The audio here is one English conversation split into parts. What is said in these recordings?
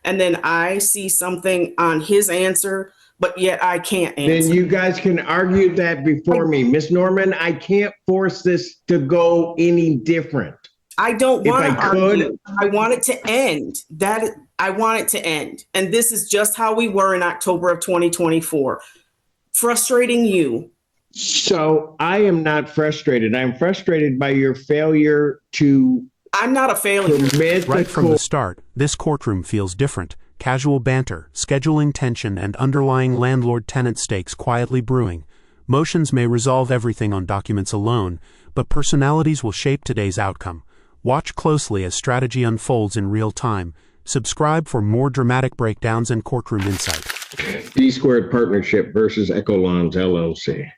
and then I see something on his answer, but yet I can't answer. Then you guys can argue that before me. Miss Norman, I can't force this to go any different. I don't want to argue. Could, I want it to end. I want it to end. And this is just how we were in October of 2024. Frustrating you. So I am not frustrated. I'm frustrated by your failure to. I'm not a failure. Right from the start, this courtroom feels different. Casual banter, scheduling tension, and underlying landlord-tenant stakes quietly brewing. Motions may resolve everything on documents alone, but personalities will shape today's outcome. Watch closely as strategy unfolds in real time. Subscribe for more dramatic breakdowns and courtroom insight. D Squared Partnership versus Ecolons LLC.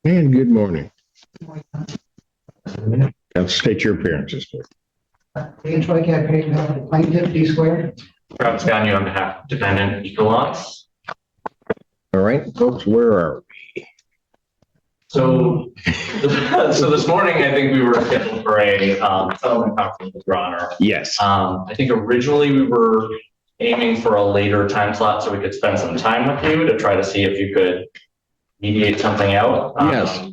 And good morning. State your appearances, please. Troy Campaign, plaintiff, D Squared. Travis Gagne on behalf of defendant Ecolons. All right, folks, where are we? So this morning, I think we were scheduled for a settlement conference with Your Honor. Yes. I think originally we were aiming for a later time slot so we could spend some time with you to try to see if you could mediate something out. Yes.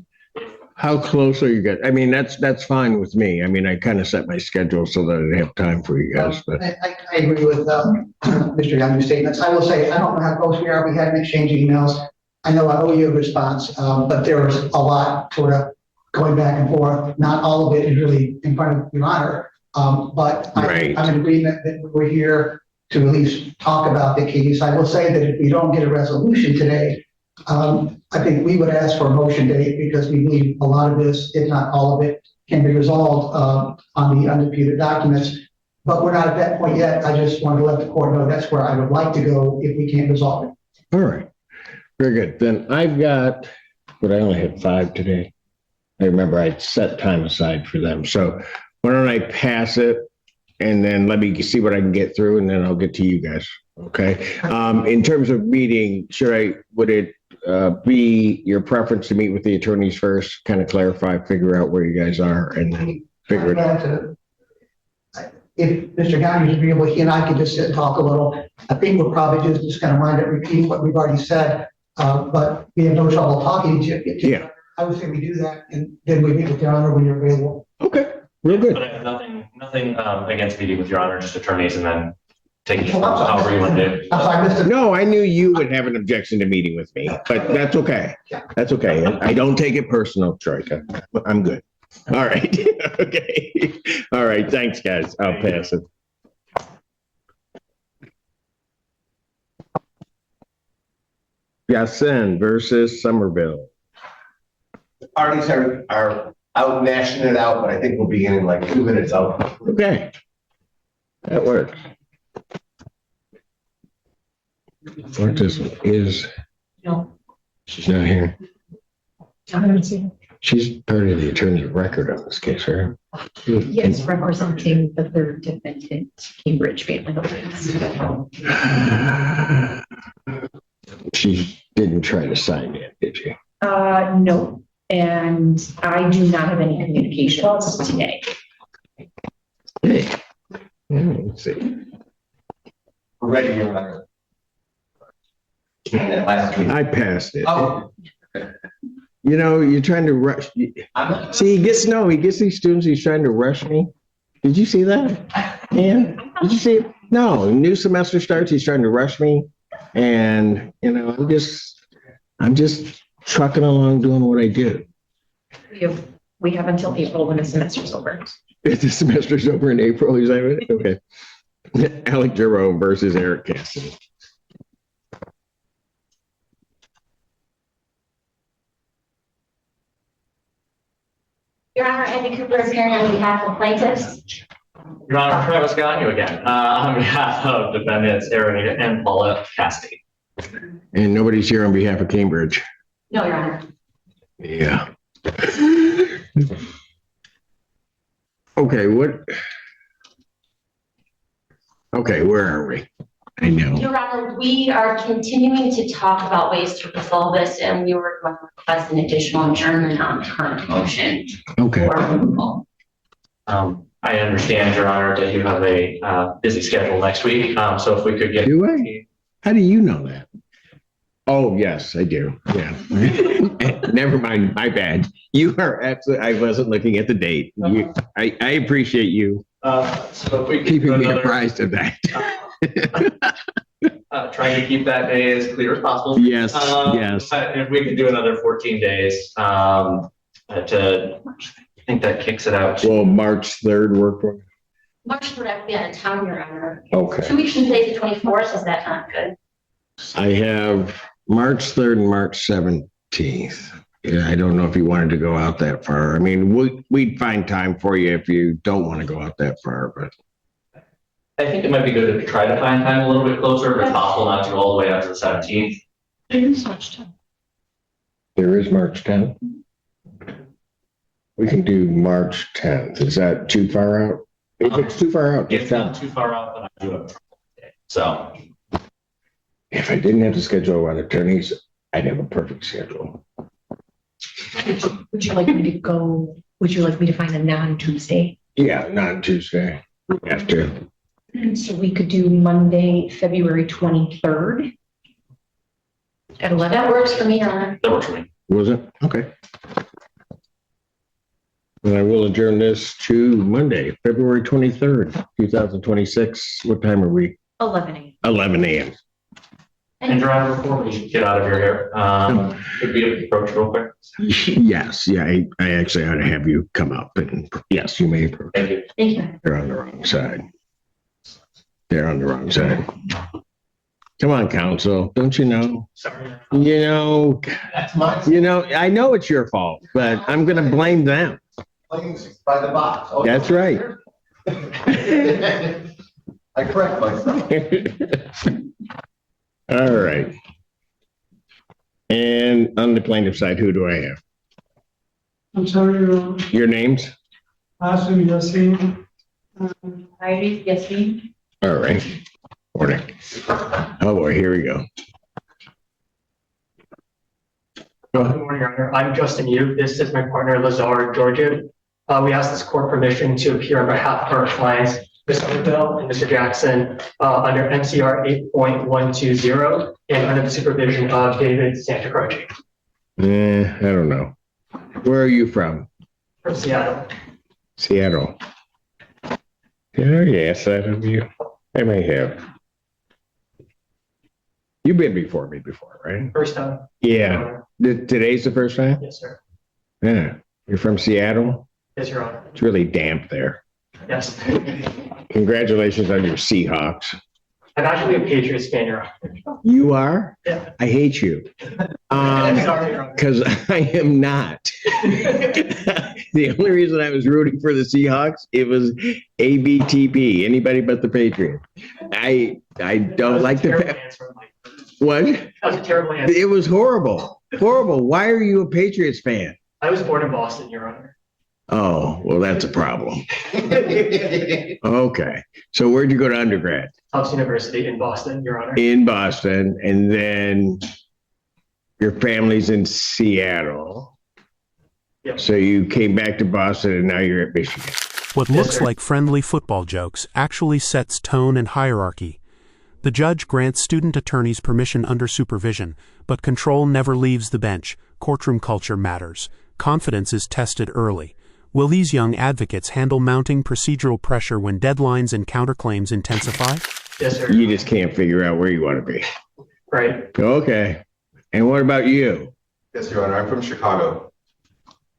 How close are you guys? I mean, that's fine with me. I mean, I kind of set my schedule so that I have time for you guys. But I agree with Mr. Young's statements. I will say, I don't know how close we are. We had an exchange of emails. I know I owe you a response, but there was a lot sort of going back and forth. Not all of it is really in front of Your Honor, but right. I'm in agreement that we're here to at least talk about the case. I will say that if we don't get a resolution today, I think we would ask for a motion date because we believe a lot of this, if not all of it, can be resolved on the undisputed documents. But we're not at that point yet. I just wanted to let the court know that's where I would like to go if we can't resolve it. all right, very good. Then I've got, but I only had 5 today. I remember I'd set time aside for them. So why don't I pass it and then let me see what I can get through, and then I'll get to you guys. Okay. In terms of meeting, would it be your preference to meet with the attorneys first, kind of clarify, figure out where you guys are, and then figure it out? If Mr. Gagne is agreeable, he and I can just sit and talk a little. I think we'll probably just kind of wind up repeating what we've already said, but we have no trouble talking to you. Yeah. I would say we do that, and then we meet with Your Honor when you're available. Okay, real good. But I have nothing against meeting with Your Honor, just attorneys, and then taking it however you want to do. I'm sorry, Mr. No, I knew you would have an objection to meeting with me, but that's okay. That's okay. I don't take it personal, Troika. I'm good. All right. Okay. All right. Thanks, guys. I'll pass it. Yasin versus Somerville. The parties are out mashing it out, but I think we'll be in like 2 minutes out. Okay. That works. What is No. she's not here. I haven't seen it. She's part of the attorney of record on this case, right? Yes, representing the third defendant, Cambridge Family Holdings. She didn't try to sign it, did she? No, and I do not have any communications today. Hey. Let's see. We're ready, Your Honor. I passed it. Oh. You know, you're trying to rush. See, he gets these students, he's trying to rush me. Did you see that? Yeah. Did you see it? No, new semester starts, he's trying to rush me. And, you know, I'm just trucking along doing what I do. We have until April when the semester's over. If the semester's over in April, is that right? Okay. Alec Jerome versus Eric Cassidy. Your Honor, Andy Cooper is appearing on behalf of plaintiffs. Your Honor, Travis Gagne again, on behalf of defendants Aaron and Paula Cassidy. And nobody's here on behalf of Cambridge. No, Your Honor. Yeah. Okay, Okay, where are we? I know. Your Honor, we are continuing to talk about ways to resolve this, and we were going to request an additional adjournment on the current motion Okay. for approval. I understand, Your Honor, that you have a busy schedule next week. So if we could get. Do I? How do you know that? Oh, yes, I do. Yeah. Never mind. My bad. You are absolutely, I wasn't looking at the date. I appreciate you So if we could keeping do me another, apprised of that. trying to keep that day as clear as possible. Yes, yes. If we could do another 14 days, I think that kicks it out. Will March 3rd work for me? March 3rd, I will be out of town, Your Honor. Okay. 2 weeks from today, the 24th, is that not good? I have March 3rd and March 17th. Yeah, I don't know if you wanted to go out that far. I mean, we'd find time for you if you don't want to go out that far, but. I think it might be good to try to find time a little bit closer, if possible, not to go all the way out to the 17th. There is March 10th. We can do March 10th. Is that too far out? If it's too far out, just It's tell not me. too far out, but I do have. So, If I didn't have to schedule with attorneys, I'd have a perfect schedule. Would you like me to go, would you like me to find a non-Tuesday? Yeah, not Tuesday. After. So we could do Monday, February 23rd at 11. That works for me, Your Honor. that works for me. Was it? Okay. And I will adjourn this to Monday, February 23rd, 2026. What time are we? 11 a.m. 11 a.m. And Your Honor, before we get out of your hair, could we approach real quick? Yes, yeah, I actually ought to have you come up and yes, you may approach. Thank you. Thank you. They're on the wrong side. They're on the wrong side. Come on, counsel. Don't you know? Sorry. That's my. I know it's your fault, but I'm going to blame them. Claims by the box. Oh, That's right. I correct myself. All right. And on the plaintiff side, who do I have? I'm sorry, Your Honor. Your names? Asim Yassin. Iris, Yasmin. All right. Morning. Oh boy, here we go. Good morning, Your Honor. I'm Justin Yu. This is my partner, Lazar Georgia. We asked this court permission to appear on behalf of our clients, Mr. Bell and Mr. Jackson, under MCR 8.120 and under the supervision of David Santacroce I don't know. Where are you from? from Seattle. Seattle. Yeah, yes, I have you. I may have. You've been before me before, right? First time. Yeah. Today's the first time? Yes, sir. Yeah. You're from Seattle? Yes, Your Honor. It's really damp there. Yes. Congratulations on your Seahawks. I'm actually a Patriots fan, Your Honor. You are? Yeah. I hate you. Sorry, Your Honor. Because I am not. The only reason I was rooting for the Seahawks, it was ABTP, anybody but the Patriots. I don't like the. What? That was a terrible answer. It was horrible. Horrible. Why are you a Patriots fan? I was born in Boston, Your Honor. Oh, well, that's a problem. Okay. So where'd you go to undergrad? Tufts University in Boston, Your Honor. In Boston, and then your family's in Seattle. Yep. So you came back to Boston and now you're at Michigan. What Yes, looks sir. like friendly football jokes actually sets tone and hierarchy. The judge grants student attorneys permission under supervision, but control never leaves the bench. Courtroom culture matters. Confidence is tested early. Will these young advocates handle mounting procedural pressure when deadlines and counterclaims intensify? Yes, sir. You just can't figure out where you want to be. Right. Okay. And what about you? Yes, Your Honor. I'm from Chicago.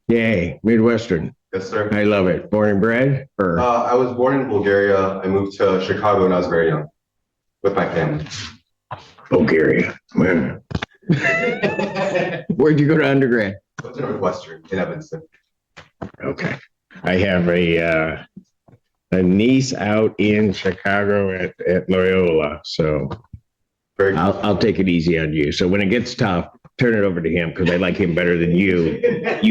Yay, Midwestern. Yes, sir. I love it. Born and bred? Or I was born in Bulgaria. I moved to Chicago when I was very young with my family. Bulgaria. Man. Where'd you go to undergrad? Went to Northwestern in Evanston. Okay. I have a niece out in Chicago at Loyola. So Very good. I'll take it easy on you. So when it gets tough, turn it over to him because I like him better than you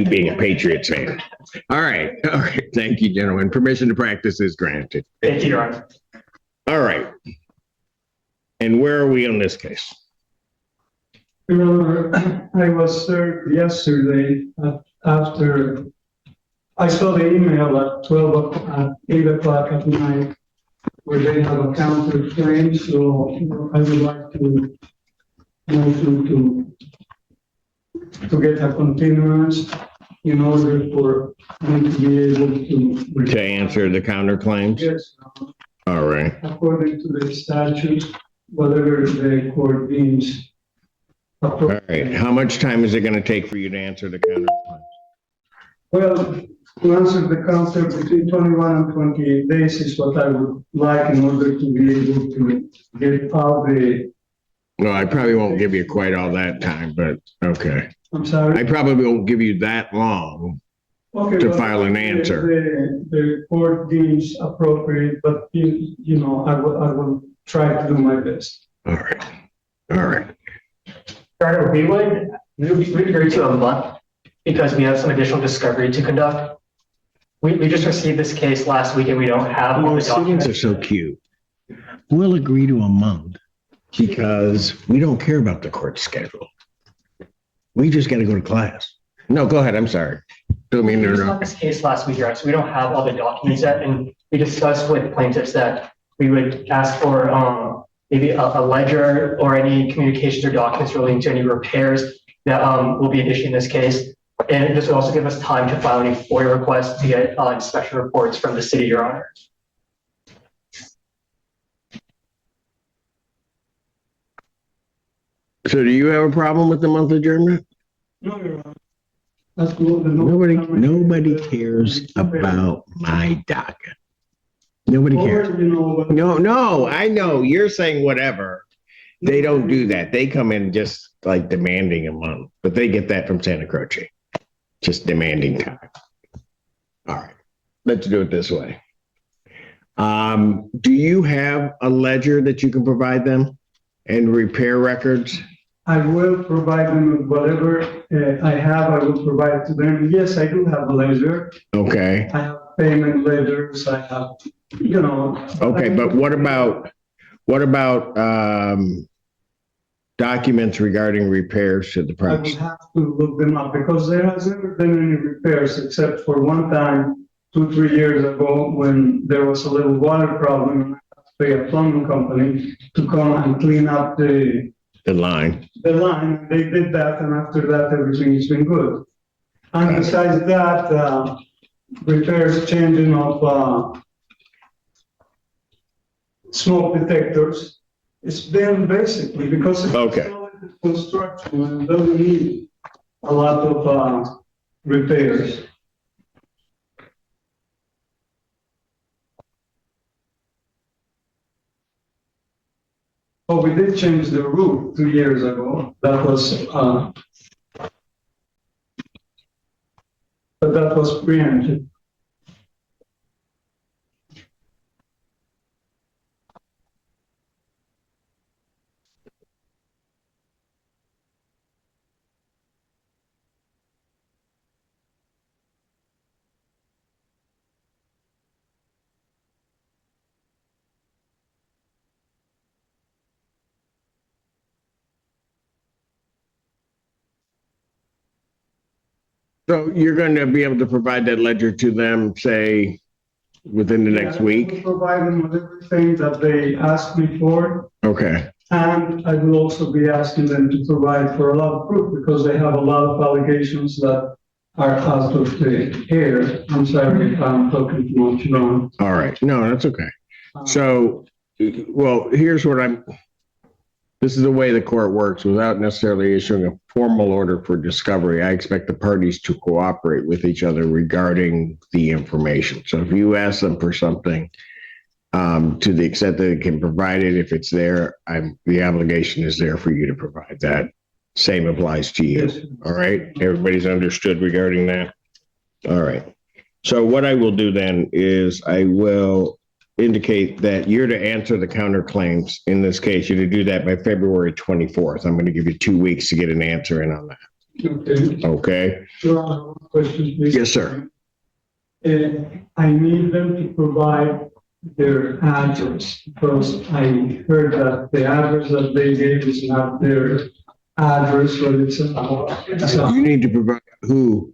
being a Patriots fan. All right. All right. Thank you, gentlemen. Permission to practice is granted. Thank you, Your Honor. All right. And where are we on this case? Your Honor, I was served yesterday after I saw the email at 8 o'clock at night where they have a counterclaim, so I would like to motion to get a continuance in order for me to be able To answer the counterclaims? Yes, All right. according to the statute, whatever the court deems All appropriate. right. How much time is it going to take for you to answer the counterclaims? Well, to answer the counter, between 21 and 28 days is what I would like in order to be able to get out the, No, I probably won't give you quite all that time, but okay. I'm sorry. I probably won't give you that long. Okay, to well, file an answer. The court deems appropriate, but you know, I will try to do my best. All right. All right. Your Honor, we would agree to a month because we have some additional discovery to conduct. We just received this case last week and we don't have all the Students documents. are so cute. We'll agree to a month because we don't care about the court schedule. We just got to go to class. No, go ahead. I'm sorry. Don't mean to We just interrupt. got this case last week, Your Honor, so we don't have all the documents yet. And we discussed with plaintiffs that we would ask for maybe a ledger or any communications or documents relating to any repairs that will be an issue in this case. And this would also give us time to file any FOIA requests to get inspection reports from the city, Your Honor. So do you have a problem with the month adjournment? No, Your Honor. That's good. Nobody cares about my docket. Nobody cares. Or, you know, No, I know. You're saying whatever. They don't do that. They come in just like demanding a month, but they get that from Santa Croce. Just demanding time. All right. Let's do it this way. Do you have a ledger that you can provide them and repair records? I will provide them with whatever I have. I will provide it to them. Yes, I do have a ledger. Okay. I have payment ledgers. I have, you know. Okay, but what about documents regarding repairs to the I will premise? have to look them up because there has never been any repairs except for one time, 2-3 years ago, when there was a little water problem and I had to pay a plumbing company to come and clean up the line. line. They did that, and after that, everything has been good. And besides that, repairs, changing of smoke detectors. It's been basically because it's Okay. construction and it doesn't need a lot of repairs. Oh, we did change the roof 2 years ago. That was, but that was preempted. So you're going to be able to provide that ledger to them, say, within the next Yeah, I week? will provide them with everything that they asked me for. Okay. And I will also be asking them to provide for a lot of proof because they have a lot of allegations that are out of the air. I'm sorry if I'm talking too much long. All right. No, that's okay. So, well, here's what this is the way the court works. Without necessarily issuing a formal order for discovery, I expect the parties to cooperate with each other regarding the information. So if you ask them for something, to the extent that they can provide it, if it's there, the obligation is there for you to provide that. Same applies to you. Yes. All right. Everybody's understood regarding that. All right. So what I will do then is I will indicate that you're to answer the counterclaims. In this case, you're to do that by February 24th. I'm going to give you 2 weeks to get an answer in on that. Okay. Okay. One question, please. Yes, sir. I need them to provide their address, because I heard that the address that they gave is not their address, but it's You need to provide who?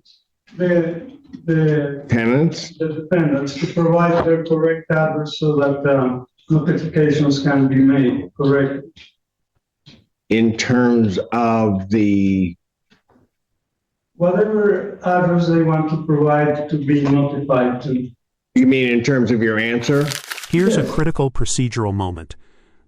the Tenants? the defendants to provide their correct address so that notifications can be made correct. In terms of the, Whatever address they want to provide to be notified to. you mean in terms of your answer? Here's a Yes. critical procedural moment.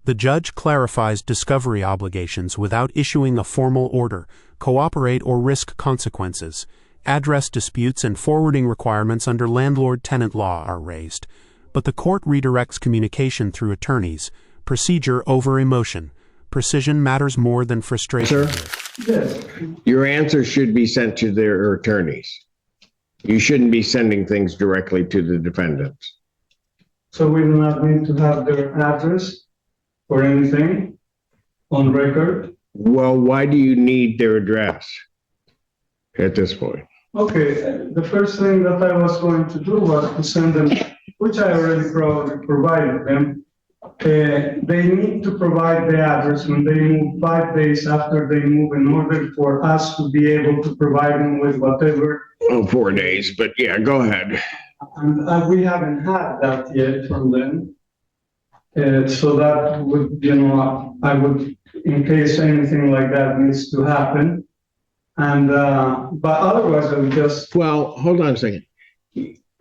The judge clarifies discovery obligations without issuing a formal order, cooperate or risk consequences. Address disputes and forwarding requirements under landlord-tenant law are raised. But the court redirects communication through attorneys. Procedure over emotion. Precision matters more than frustration. Sir? Yes, Your answer should be sent to their attorneys. You shouldn't be sending things directly to the defendants. so we do not need to have their address or anything on record. Well, why do you need their address at this point? Okay, the first thing that I was going to do was to send them, which I already probably provided them. They need to provide the address when they move 5 days after they move in order for us to be able to provide them with whatever. Oh, 4 days, but yeah, go ahead. And we haven't had that yet from them. So that would, I would, in case anything like that needs to happen. And, but otherwise I would just, Well, hold on a second.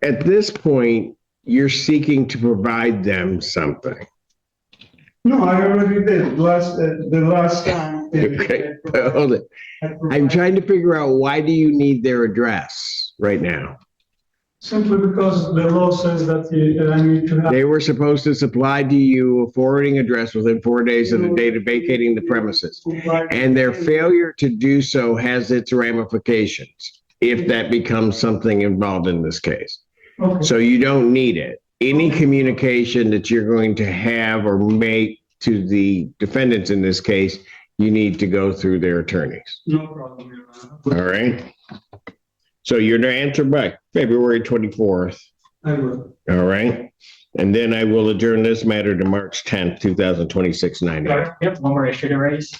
At this point, you're seeking to provide them something. no, I already did the last time. Okay, hold it. I'm trying to figure out, why do you need their address right now? Simply because the law says that I need to have. They were supposed to supply to you a forwarding address within 4 days of the date of vacating the premises. And their failure to do so has its ramifications if that becomes something involved in this case. Okay. So you don't need it. Any communication that you're going to have or make to the defendants in this case, you need to go through their attorneys. No problem, Your Honor. All right? So you're to answer by February 24th. I will. All right? And then I will adjourn this matter to March 10th, 2026, 9 a.m. We have one more issue to raise.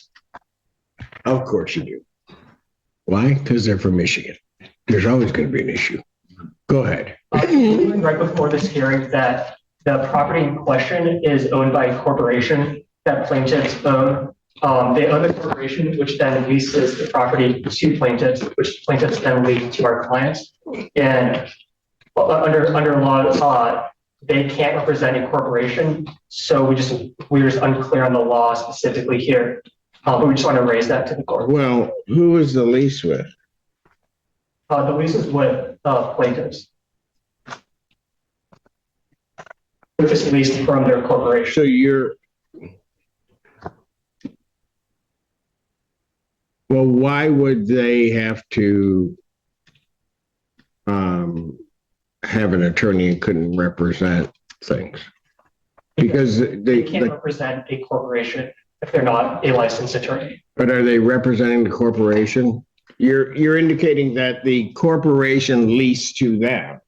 Of course you do. Why? Because they're from Michigan. There's always going to be an issue. Go ahead. Right before this hearing, that the property in question is owned by a corporation that plaintiffs own. They own the corporation, which then leases the property to plaintiffs, which plaintiffs then lease to our clients. And under law, they can't represent a corporation. So we're just unclear on the law specifically here. But we just want to raise that to the court. Well, who is the lease with? The lease is with plaintiffs, which is leased from their corporation. So well, why would they have to have an attorney and couldn't represent things? Because They can't represent a corporation if they're not a licensed attorney. but are they representing the corporation? You're indicating that the corporation leased to them.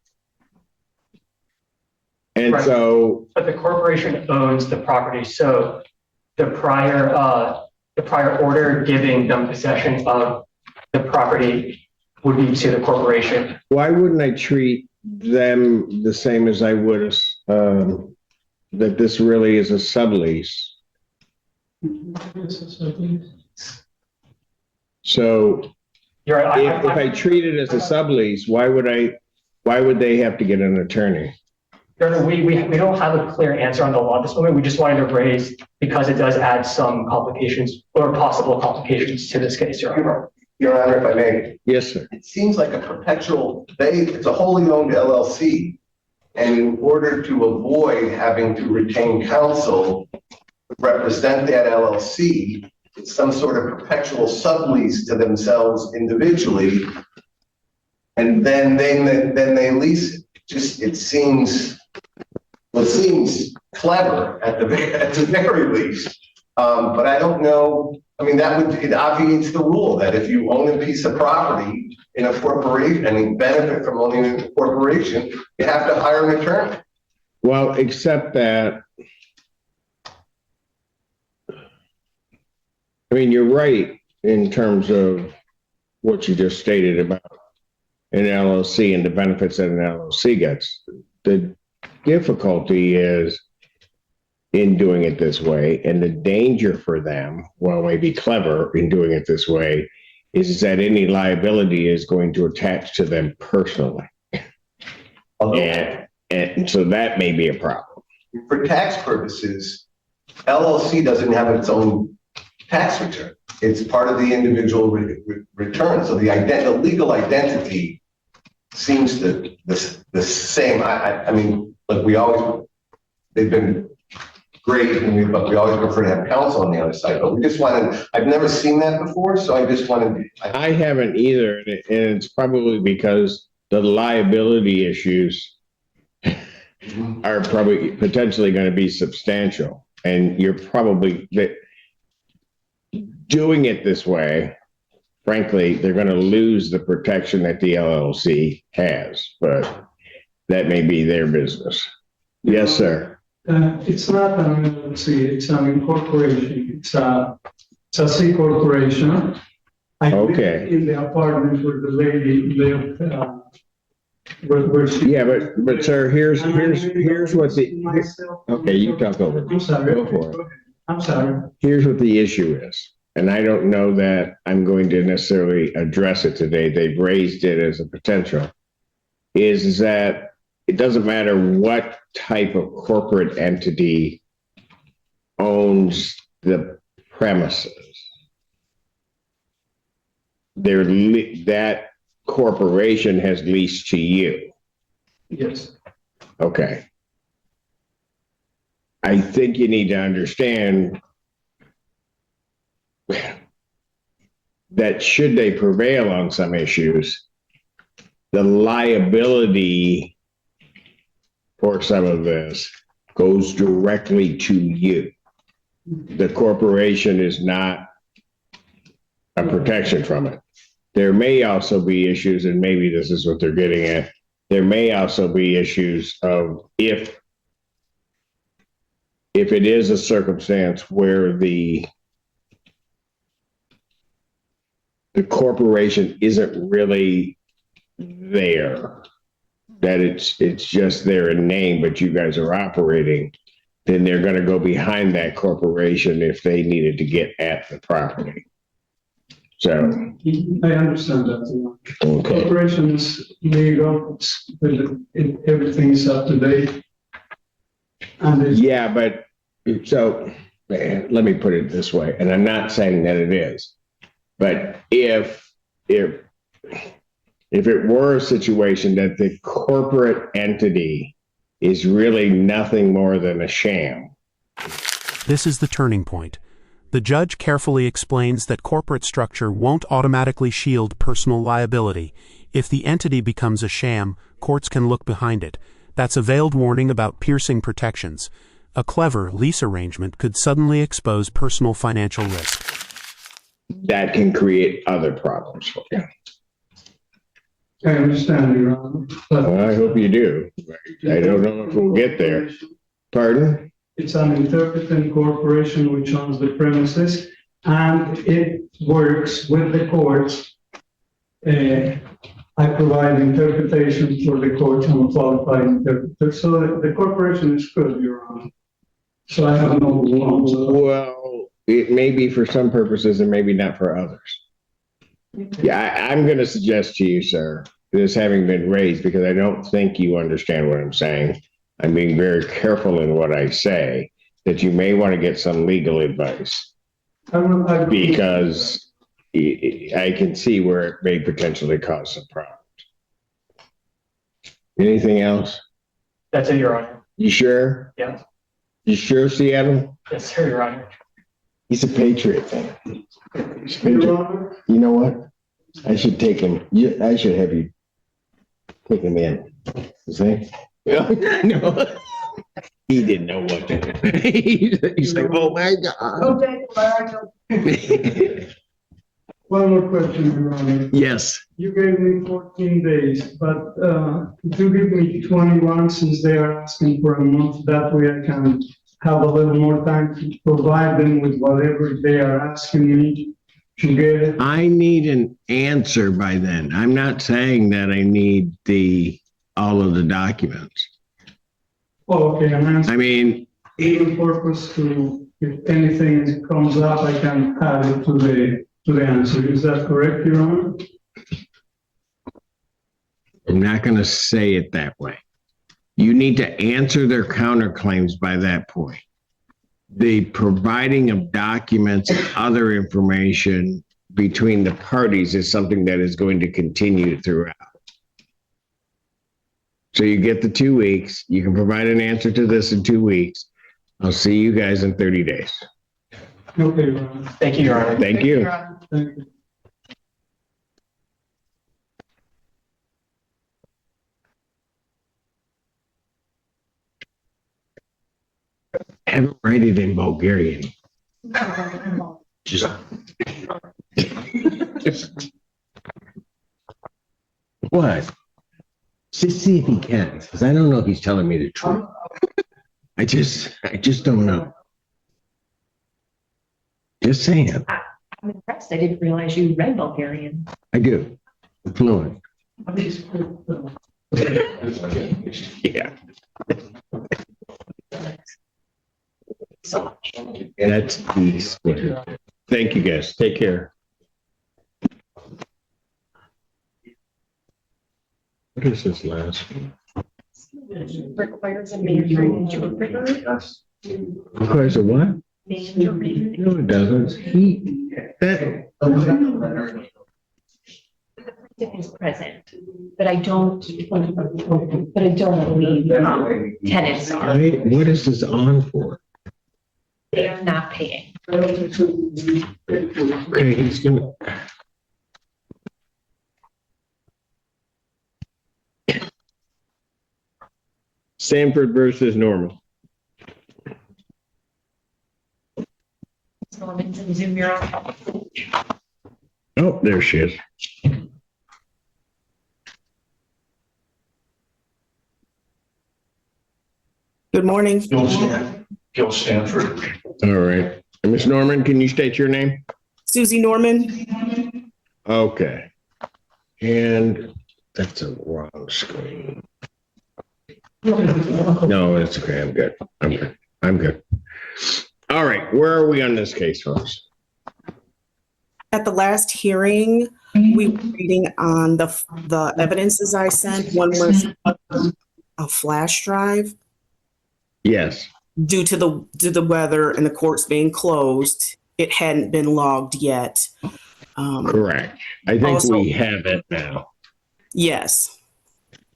And Right. so, But the corporation owns the property, so the prior order giving them possession of the property would be to the corporation. why wouldn't I treat them the same as I would, that this really is a sublease? So You're right. if I treat it as a sublease, why would they have to get an attorney? We don't have a clear answer on the law at this moment. We just wanted to raise because it does add some complications or possible complications to this case, Your Honor. Your Honor, if I may, Yes, sir. it seems like a perpetual, it's a wholly owned LLC. And in order to avoid having to retain counsel to represent that LLC, it's some sort of perpetual sublease to themselves individually. And then they lease it. It seems clever at the very least. But I don't know. I mean, it obviates the rule that if you own a piece of property in a corporation and you benefit from owning a corporation, you have to hire an attorney. Well, except that, I mean, you're right in terms of what you just stated about an LLC and the benefits that an LLC gets. The difficulty is in doing it this way, and the danger for them, while may be clever in doing it this way, is that any liability is going to attach to them personally. And so that may be a problem. For tax purposes, LLC doesn't have its own tax return. It's part of the individual return. So the legal identity seems the same. I mean, look, they've been great, but we always prefer to have counsel on the other side. But we just wanted, I've never seen that before, so I just wanted. I haven't either, and it's probably because the liability issues are probably potentially going to be substantial, and you're probably doing it this way. Frankly, they're going to lose the protection that the LLC has, but that may be their business. Yes, sir. It's not an LLC, it's an incorporation. It's a C corporation. I live Okay. in the apartment where the lady lived, where she. Yeah, but sir, here's what the, Myself. okay, you talk over. I'm sorry. Go for it. I'm sorry. Here's what the issue is, and I don't know that I'm going to necessarily address it today. They've raised it as a potential, is that it doesn't matter what type of corporate entity owns the premises. That corporation has leased to you. Yes. Okay. I think you need to understand that should they prevail on some issues, the liability for some of this goes directly to you. The corporation is not a protection from it. There may also be issues, and maybe this is what they're getting at. There may also be issues of if it is a circumstance where the corporation isn't really there, that it's just there in name, but you guys are operating, then they're going to go behind that corporation if they needed to get at the property. So, I understand that. okay. Corporation is legal, everything is up to date. And it's. Yeah, but so let me put it this way, and I'm not saying that it is, but if it were a situation that the corporate entity is really nothing more than a sham. This is the turning point. The judge carefully explains that corporate structure won't automatically shield personal liability. If the entity becomes a sham, courts can look behind it. That's a veiled warning about piercing protections. A clever lease arrangement could suddenly expose personal financial risk. That can create other problems for you. I understand, Your Honor. Well, I hope you do. I don't know if we'll get there. Pardon? It's an interpreting corporation which owns the premises, and it works with the courts. I provide interpretation for the court. I'm a qualified interpreter. So the corporation is good, Your Honor. So I have no qualms. Well, it may be for some purposes and maybe not for others. Yeah, I'm going to suggest to you, sir, this having been raised, because I don't think you understand what I'm saying. I'm being very careful in what I say, that you may want to get some legal advice, because I can see where it may potentially cause some problems. Anything else? That's it, Your Honor. You sure? Yeah. You sure, Seattle? Yes, sir, Your Honor. He's a Patriot fan. He's a Patriot. Your Honor, You know what? I should take him. I should have you take him in. See? No. He didn't know what to do. He's like, oh my God. One more question, Your Honor. Yes. You gave me 14 days, but if you give me 21, since they are asking for a month, that way I can have a little more time to provide them with whatever they are asking me to get. I need an answer by then. I'm not saying that I need all of the documents. Oh, okay, I'm I asking mean, for purpose to, if anything comes up, I can add it to the answer. Is that correct, Your Honor? I'm not going to say it that way. You need to answer their counterclaims by that point. The providing of documents and other information between the parties is something that is going to continue throughout. So you get the 2 weeks. You can provide an answer to this in 2 weeks. I'll see you guys in 30 days. Okay, Your Honor. Thank you, Your Honor. Thank you. Thank you. Have it write it in Bulgarian. Just what? Just see if he can, because I don't know if he's telling me the truth. I just don't know. Just saying. I'm impressed. I didn't realize you read Bulgarian. I do. I'm fluent. Yeah. So much. That's peace. Thank you, guys. Take care. What is this last one? Requires a Mandarin interpreter. Requires a what? Mandarin. No, it doesn't. Is present, but I don't believe tenants are. What is this on for? They are not paying. Okay, he's gonna. Sanford versus Norman. Norman's in Zoom, you're on. Oh, there she is. Good morning. Gil Stanford. All right. And Ms. Norman, can you state your name? Susie Norman. Okay. And that's a wrong screen. No, it's okay. I'm good. I'm good. All right. Where are we on this case, folks? At the last hearing, we were reading on the evidences I sent. One was a flash drive. Yes. Due to the weather and the courts being closed, it hadn't been logged yet. Correct. I think also, we have it now. Yes.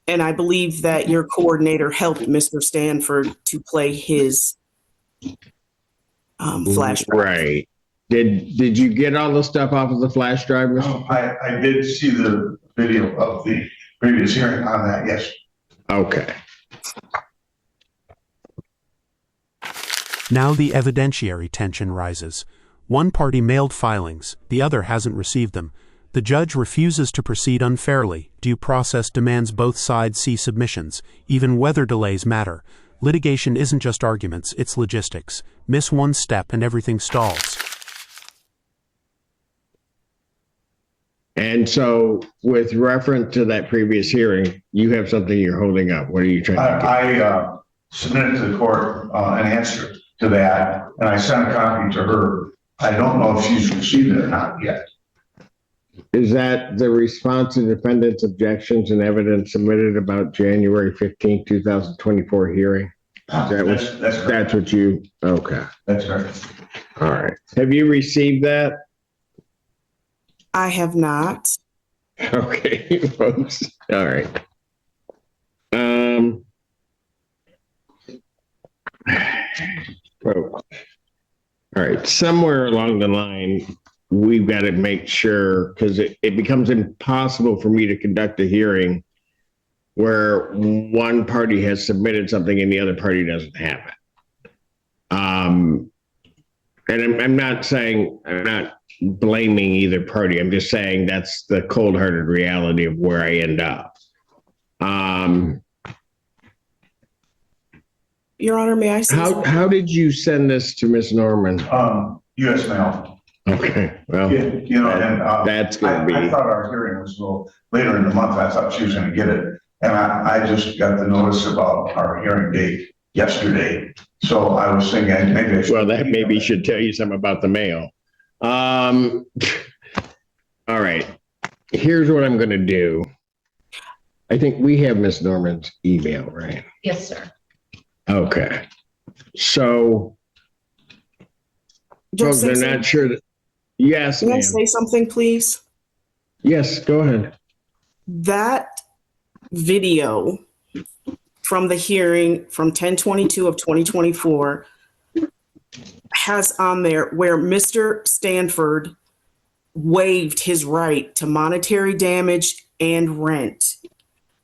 And I believe that your coordinator helped Mr. Stanford to play his flash drive. Right. Did you get all the stuff off of the flash drive? No, I did see the video of the previous hearing on that, yes. Okay. Now the evidentiary tension rises. One party mailed filings, the other hasn't received them. The judge refuses to proceed unfairly. Due process demands both sides see submissions. Even weather delays matter. Litigation isn't just arguments, it's logistics. Miss one step and everything stalls. And so with reference to that previous hearing, you have something you're holding up. What are you trying to get? I submitted to the court an answer to that, and I sent a copy to her. I don't know if she's received it or not yet. Is that the response to defendant's objections and evidence submitted about January 15th, 2024 hearing? That's correct. That's what you, okay. That's correct. All right. Have you received that? I have not. Okay, folks. All right. All right. Somewhere along the line, we've got to make sure, because it becomes impossible for me to conduct a hearing where one party has submitted something and the other party doesn't have it. And I'm not saying, I'm not blaming either party. I'm just saying that's the cold-hearted reality of where I end up. Your Honor, may I say something? How did you send this to Miss Norman? US mail. Okay, well, You know, and, that's gonna be. I thought our hearing was a little later in the month. I thought she was gonna get it. And I just got the notice about our hearing date yesterday. So I was thinking maybe I should. Well, that maybe should tell you something about the mail. All right, here's what I'm gonna do. I think we have Miss Norman's email, right? Yes, sir. Okay, so Judge folks, they're Simpson, not sure that, yes, may I ma'am. say something, please? Yes, go ahead. That video from the hearing from 10/22 of 2024 has on there where Mr. Stanford waived his right to monetary damage and rent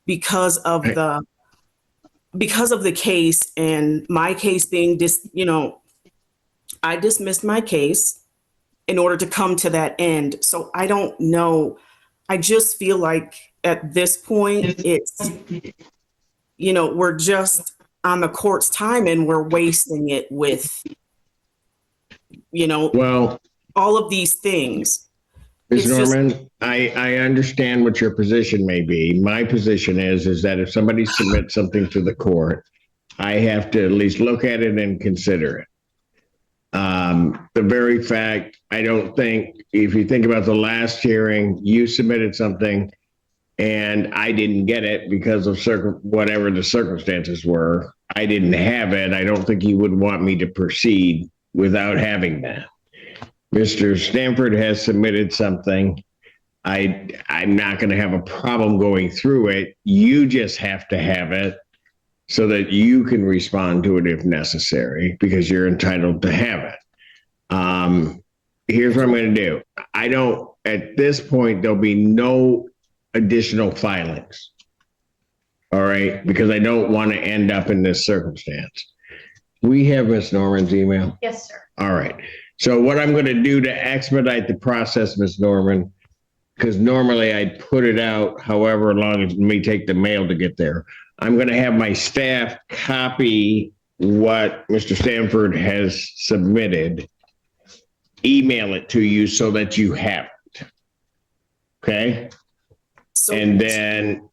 because of the case, and my case being I dismissed my case in order to come to that end. So I don't know. I just feel like at this point, it's, we're just on the court's time and we're wasting it with, Well, all of these things. Ms. It's just- Norman, I understand what your position may be. My position is that if somebody submits something to the court, I have to at least look at it and consider it. The very fact, I don't think, if you think about the last hearing, you submitted something and I didn't get it because of whatever the circumstances were. I didn't have it. I don't think you would want me to proceed without having that. Mr. Stanford has submitted something. I'm not going to have a problem going through it. You just have to have it so that you can respond to it if necessary, because you're entitled to have it. Here's what I'm going to do. At this point, there'll be no additional filings. All right, because I don't want to end up in this circumstance. We have Ms. Norman's email. Yes, sir. All right. So what I'm going to do to expedite the process, Ms. Norman, because normally I'd put it out however long it may take the mail to get there. I'm going to have my staff copy what Mr. Stanford has submitted, email it to you so that you have it. Okay? So, And then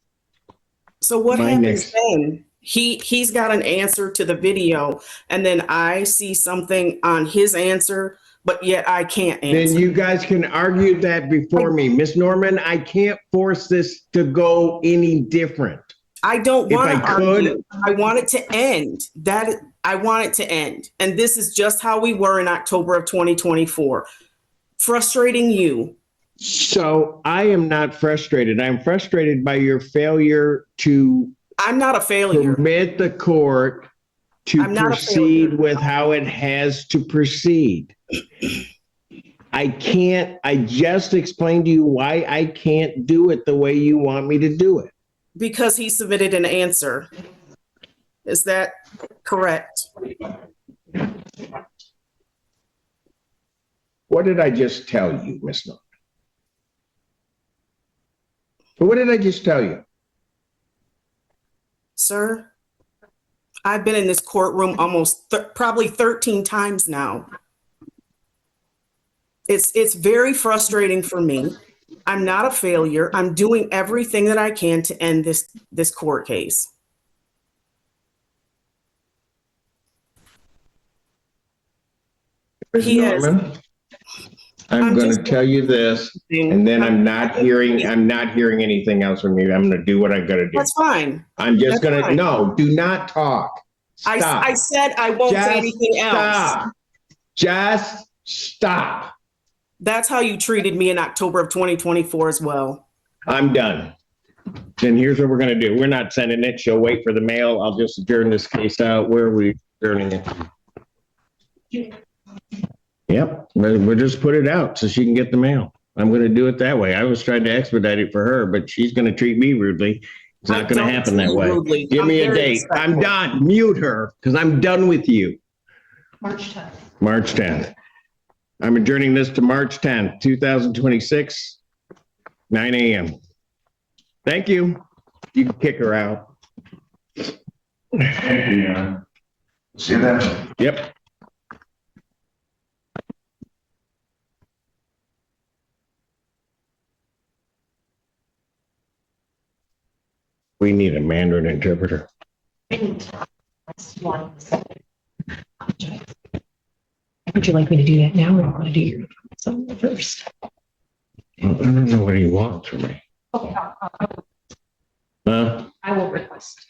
so what my happens next- then? He's got an answer to the video, and then I see something on his answer, but yet I can't then answer. you guys can argue that before me. Ms. Norman, I can't force this to go any different. I don't If want I to could- argue. I want it to end. I want it to end. And this is just how we were in October of 2024. Frustrating you. So I am not frustrated. I'm frustrated by your failure to I'm not a failure. permit the court to I'm not a proceed failure. with how it has to proceed. I just explained to you why I can't do it the way you want me to do it. Because he submitted an answer. Is that correct? What did I just tell you, Ms. Norman? What did I just tell you? Sir, I've been in this courtroom probably 13 times now. It's very frustrating for me. I'm not a failure. I'm doing everything that I can to end this court case. Ms. He has- Norman, I'm I'm going to just- tell you this, and then I'm not hearing anything else from you. I'm going to do what I got to do. That's fine. I'm just That's going to, fine. no, do not talk. Stop. I said I won't Just say anything else. stop. Just stop. That's how you treated me in October of 2024 as well. I'm done. Then here's what we're going to do. We're not sending it. She'll wait for the mail. I'll just adjourn this case out. Where are we adjourning it? Yep, we'll just put it out so she can get the mail. I'm going to do it that way. I was trying to expedite it for her, but she's going to treat me rudely. It's not I going to don't happen treat that you way. rudely. Give I'm me a very date. I'm respectful. done. Mute her because I'm done with you. March 10th. March 10th. I'm adjourning this to March 10th, 2026, 9 a.m. Thank you. You can kick her out. Thank you, see you then. Yep. We need a Mandarin interpreter. Would you like me to do that now or do you want to do your something first? I don't know what he wants from me. Okay, Huh? I will request.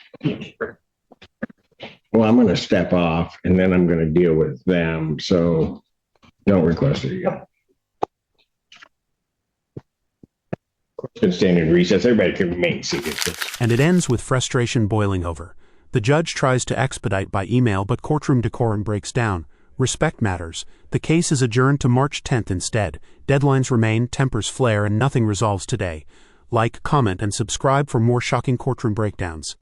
Well, I'm going to step off and then I'm going to deal with them. So don't request it again. Court's been standing in recess. Everybody can remain seated. And it ends with frustration boiling over. The judge tries to expedite by email, but courtroom decorum breaks down. Respect matters. The case is adjourned to March 10th instead. Deadlines remain, tempers flare, and nothing resolves today. Like, comment, and subscribe for more shocking courtroom breakdowns.